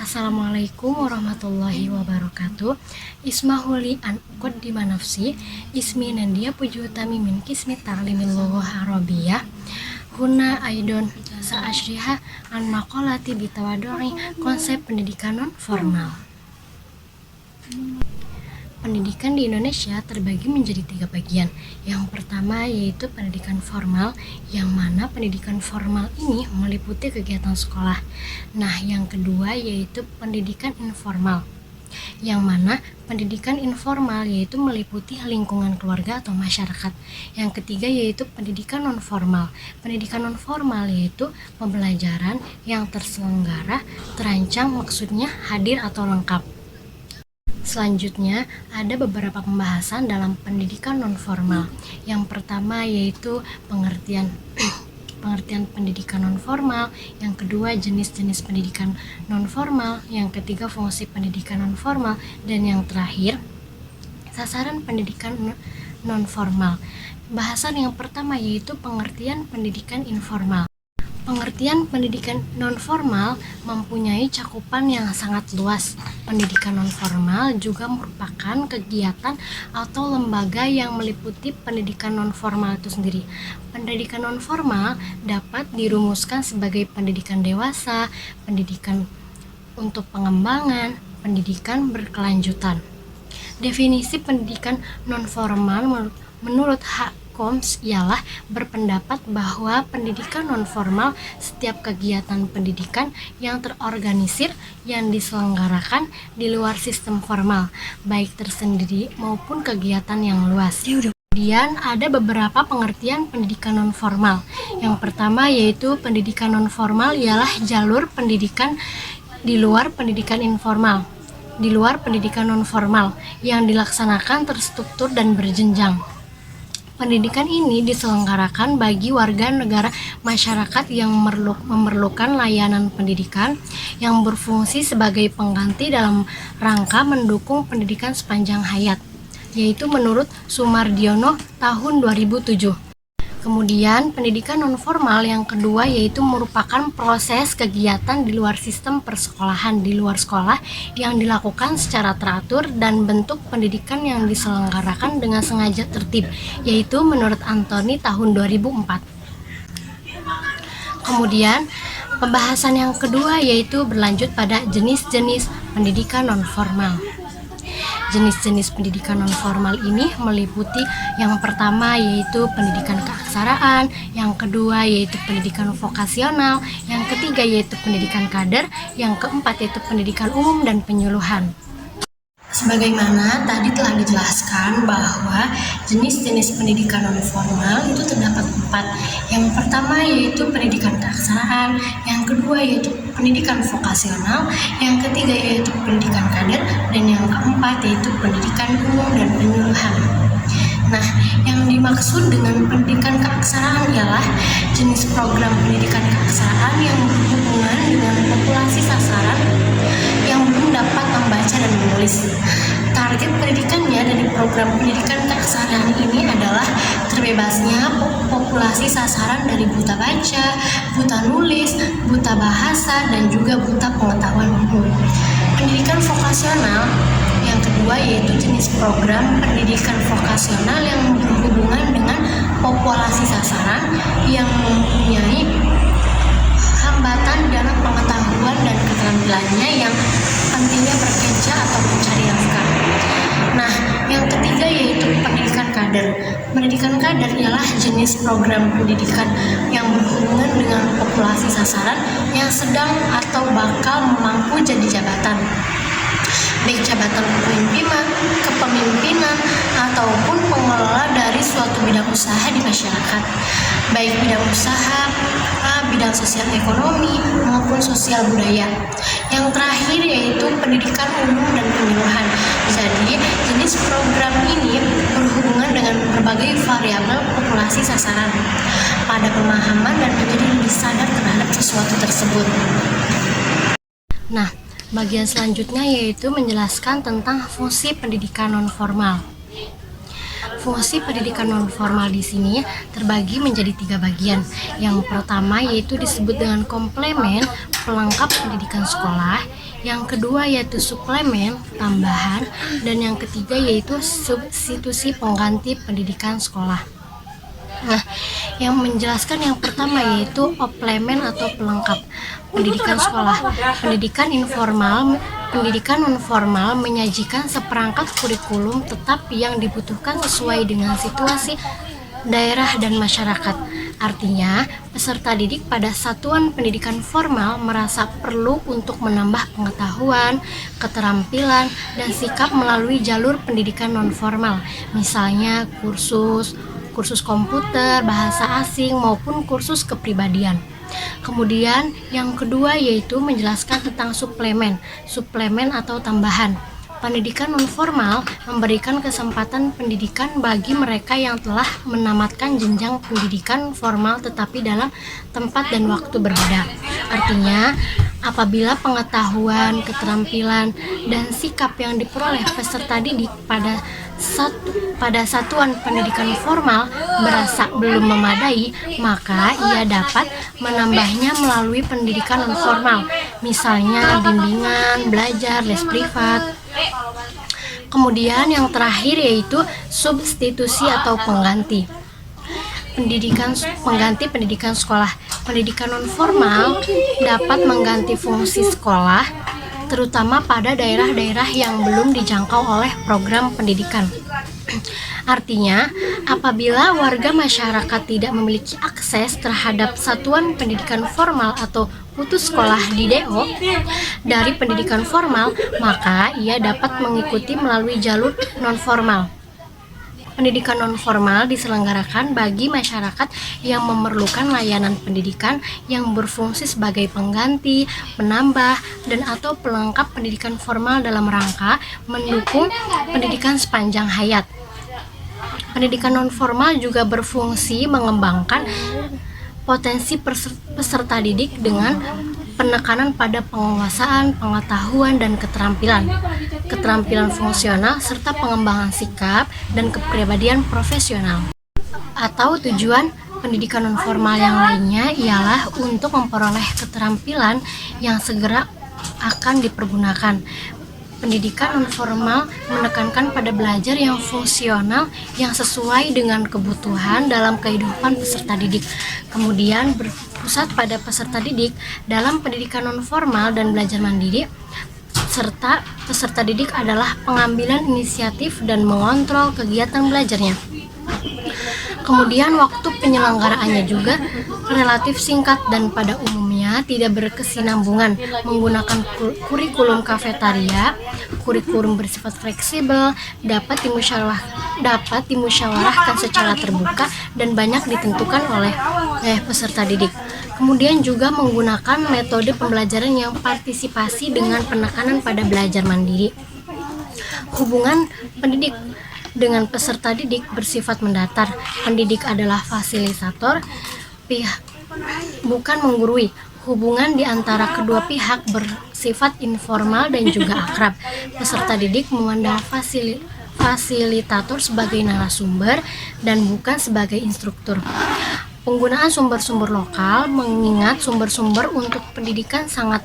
Assalamualaikum warahmatullahi wabarakatuh. Ismahuli an uqaddima nafsi ismi Nandia Pujiutami min kismi ta'limil lughah arabiyah. Huna aidon sa'ashriha an maqalati bitawadu'i konsep pendidikan non formal. Pendidikan di Indonesia terbagi menjadi 3 bagian. Yang pertama yaitu pendidikan formal, yang mana pendidikan formal ini meliputi kegiatan sekolah. Nah, yang kedua yaitu pendidikan informal, yang mana pendidikan informal yaitu meliputi lingkungan keluarga atau masyarakat. Yang ketiga yaitu pendidikan non-formal. Pendidikan non-formal yaitu pembelajaran yang terselenggara, terancang, maksudnya hadir atau lengkap. Selanjutnya, ada beberapa pembahasan dalam pendidikan non-formal. Yang pertama yaitu pengertian pendidikan non-formal, yang kedua jenis-jenis pendidikan non-formal, yang ketiga fungsi pendidikan non-formal, dan yang terakhir sasaran pendidikan non-formal. Bahasan yang pertama yaitu pengertian pendidikan informal. Pengertian pendidikan non-formal mempunyai cakupan yang sangat luas. Pendidikan non-formal juga merupakan kegiatan atau lembaga yang meliputi pendidikan non-formal itu sendiri. Pendidikan non-formal dapat dirumuskan sebagai pendidikan dewasa, pendidikan untuk pengembangan, pendidikan berkelanjutan. Definisi pendidikan non-formal menurut Koms ialah berpendapat bahwa pendidikan non-formal setiap kegiatan pendidikan yang terorganisir yang diselenggarakan di luar sistem formal, baik tersendiri maupun kegiatan yang luas. Kemudian ada beberapa pengertian pendidikan non-formal. Yang pertama yaitu pendidikan non-formal ialah jalur pendidikan di luar pendidikan informal, di luar pendidikan non-formal yang dilaksanakan terstruktur dan berjenjang. Pendidikan ini diselenggarakan bagi warga negara masyarakat yang memerlukan layanan pendidikan yang berfungsi sebagai pengganti dalam rangka mendukung pendidikan sepanjang hayat, yaitu menurut Sumardiono tahun 2007. Kemudian pendidikan non-formal yang kedua yaitu merupakan proses kegiatan di luar sistem persekolahan, di luar sekolah yang dilakukan secara teratur dan bentuk pendidikan yang diselenggarakan dengan sengaja tertib, yaitu menurut Anthony tahun 2004. Kemudian pembahasan yang kedua yaitu berlanjut pada jenis-jenis pendidikan non-formal. Jenis-jenis pendidikan non-formal ini meliputi yang pertama yaitu pendidikan keaksaraan, yang kedua yaitu pendidikan vokasional, yang ketiga yaitu pendidikan kader, yang keempat yaitu pendidikan umum dan penyuluhan. Sebagaimana tadi telah dijelaskan bahwa jenis-jenis pendidikan non-formal itu terdapat 4. Yang pertama yaitu pendidikan keaksaraan, yang kedua yaitu pendidikan vokasional, yang ketiga yaitu pendidikan kader, dan yang keempat yaitu pendidikan umum dan penyuluhan. Nah, yang dimaksud dengan pendidikan keaksaraan ialah jenis program pendidikan keaksaraan yang berhubungan dengan populasi sasaran yang belum dapat membaca dan menulis. Target pendidikannya dari program pendidikan keaksaraan ini adalah terbebasnya populasi sasaran dari buta baca, buta nulis, buta bahasa, dan juga buta pengetahuan umum. Pendidikan vokasional yang kedua yaitu jenis program pendidikan vokasional yang berhubungan dengan populasi sasaran yang mempunyai hambatan dalam pengetahuan dan keterampilannya yang pentingnya berkerja atau mencari nafkah. Nah, yang ketiga yaitu pendidikan kader. Pendidikan kader ialah jenis program pendidikan yang berhubungan dengan populasi sasaran yang sedang atau bakal memangku jadi jabatan, baik jabatan kepemimpinan ataupun pengelola dari suatu bidang usaha di masyarakat, baik bidang usaha, bidang sosial ekonomi maupun sosial budaya. Yang terakhir yaitu pendidikan umum dan penyuluhan. Jadi jenis program ini berhubungan dengan berbagai variabel populasi sasaran pada pemahaman dan menjadi lebih sadar terhadap sesuatu tersebut. Nah, bagian selanjutnya yaitu menjelaskan tentang fungsi pendidikan non-formal. Fungsi pendidikan nonformal di sini terbagi menjadi 3 bagian. Yang pertama yaitu disebut dengan komplemen, pelengkap pendidikan sekolah. Yang kedua yaitu suplemen, tambahan. Dan yang ketiga yaitu substitusi pengganti pendidikan sekolah. Nah, yang menjelaskan yang pertama yaitu oplemen atau pelengkap pendidikan sekolah. Pendidikan nonformal menyajikan seperangkat kurikulum tetap yang dibutuhkan sesuai dengan situasi daerah dan masyarakat. Artinya, peserta didik pada satuan pendidikan formal merasa perlu untuk menambah pengetahuan, keterampilan, dan sikap melalui jalur pendidikan nonformal, misalnya kursus komputer, bahasa asing, maupun kursus kepribadian. Kemudian yang kedua yaitu menjelaskan tentang suplemen atau tambahan. Pendidikan nonformal memberikan kesempatan pendidikan bagi mereka yang telah menamatkan jenjang pendidikan formal tetapi dalam tempat dan waktu berbeda. Artinya, apabila pengetahuan, keterampilan, dan sikap yang diperoleh peserta didik pada satuan pendidikan formal berasa belum memadai, maka ia dapat menambahnya melalui pendidikan nonformal, misalnya bimbingan, belajar, les privat. Kemudian yang terakhir yaitu substitusi atau pengganti pendidikan sekolah. Pendidikan nonformal dapat mengganti fungsi sekolah, terutama pada daerah-daerah yang belum dijangkau oleh program pendidikan. Artinya, apabila warga masyarakat tidak memiliki akses terhadap satuan pendidikan formal atau putus sekolah di DO dari pendidikan formal, maka ia dapat mengikuti melalui jalur nonformal. Pendidikan nonformal diselenggarakan bagi masyarakat yang memerlukan layanan pendidikan yang berfungsi sebagai pengganti, penambah, dan atau pelengkap pendidikan formal dalam rangka mendukung pendidikan sepanjang hayat. Pendidikan nonformal juga berfungsi mengembangkan potensi peserta didik dengan penekanan pada penguasaan, pengetahuan, dan keterampilan fungsional, serta pengembangan sikap dan kepribadian profesional. Atau tujuan pendidikan nonformal yang lainnya ialah untuk memperoleh keterampilan yang segera akan dipergunakan. Pendidikan nonformal menekankan pada belajar yang fungsional yang sesuai dengan kebutuhan dalam kehidupan peserta didik. Kemudian berpusat pada peserta didik dalam pendidikan nonformal dan belajar mandiri, serta peserta didik adalah pengambilan inisiatif dan mengontrol kegiatan belajarnya. Kemudian waktu penyelenggaraannya juga relatif singkat dan pada umumnya tidak berkesinambungan, menggunakan kurikulum kafetaria. Kurikulum bersifat fleksibel, dapat dimusyawarahkan secara terbuka dan banyak ditentukan oleh peserta didik. Kemudian juga menggunakan metode pembelajaran yang partisipasi dengan penekanan pada belajar mandiri. Hubungan pendidik dengan peserta didik bersifat mendatar. Pendidik adalah fasilitator, bukan menggurui. Hubungan di antara kedua pihak bersifat informal dan juga akrab. Peserta didik memandang fasilitator sebagai narasumber dan bukan sebagai instruktur. Penggunaan sumber-sumber lokal, mengingat sumber-sumber untuk pendidikan sangat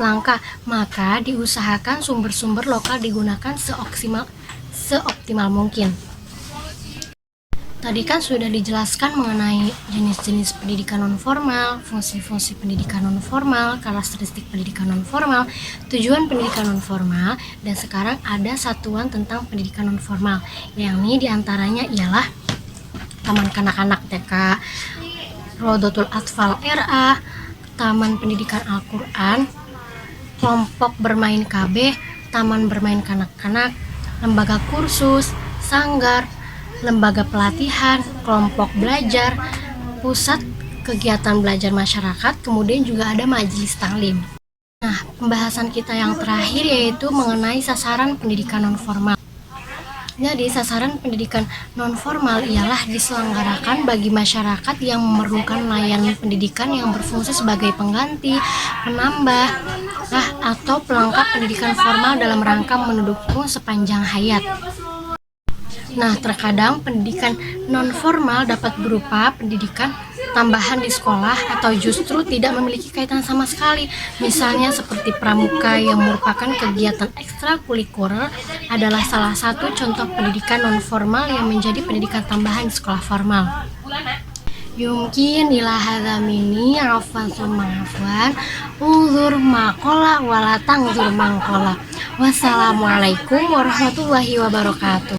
langka, maka diusahakan sumber-sumber lokal digunakan seoptimal mungkin. Tadi kan sudah dijelaskan mengenai jenis-jenis pendidikan nonformal, fungsi-fungsi pendidikan nonformal, karakteristik pendidikan nonformal, tujuan pendidikan nonformal, dan sekarang ada satuan tentang pendidikan nonformal, yang ini diantaranya ialah Taman Kanak-kanak TK, Rodotul Atfal RA, Taman Pendidikan Al-Quran, Kelompok Bermain KB, Taman Bermain Kanak-kanak, Lembaga Kursus, Sanggar, Lembaga Pelatihan, Kelompok Belajar, Pusat Kegiatan Belajar Masyarakat, kemudian juga ada Majelis Taklim. Nah, pembahasan kita yang terakhir yaitu mengenai sasaran pendidikan nonformal. Jadi, sasaran pendidikan nonformal ialah diselenggarakan bagi masyarakat yang memerlukan layanan pendidikan yang berfungsi sebagai pengganti, penambah, atau pelengkap pendidikan formal dalam rangka mendukung sepanjang hayat. Nah, terkadang pendidikan non formal dapat berupa pendidikan tambahan di sekolah atau justru tidak memiliki kaitan sama sekali. Misalnya seperti pramuka yang merupakan kegiatan ekstrakurikuler adalah salah satu contoh pendidikan non formal yang menjadi pendidikan tambahan di sekolah formal. Yumkin ila hadza minni afwan summa afwan uzur maqala wala tangzur mangqala. Wassalamualaikum warahmatullahi wabarakatuh.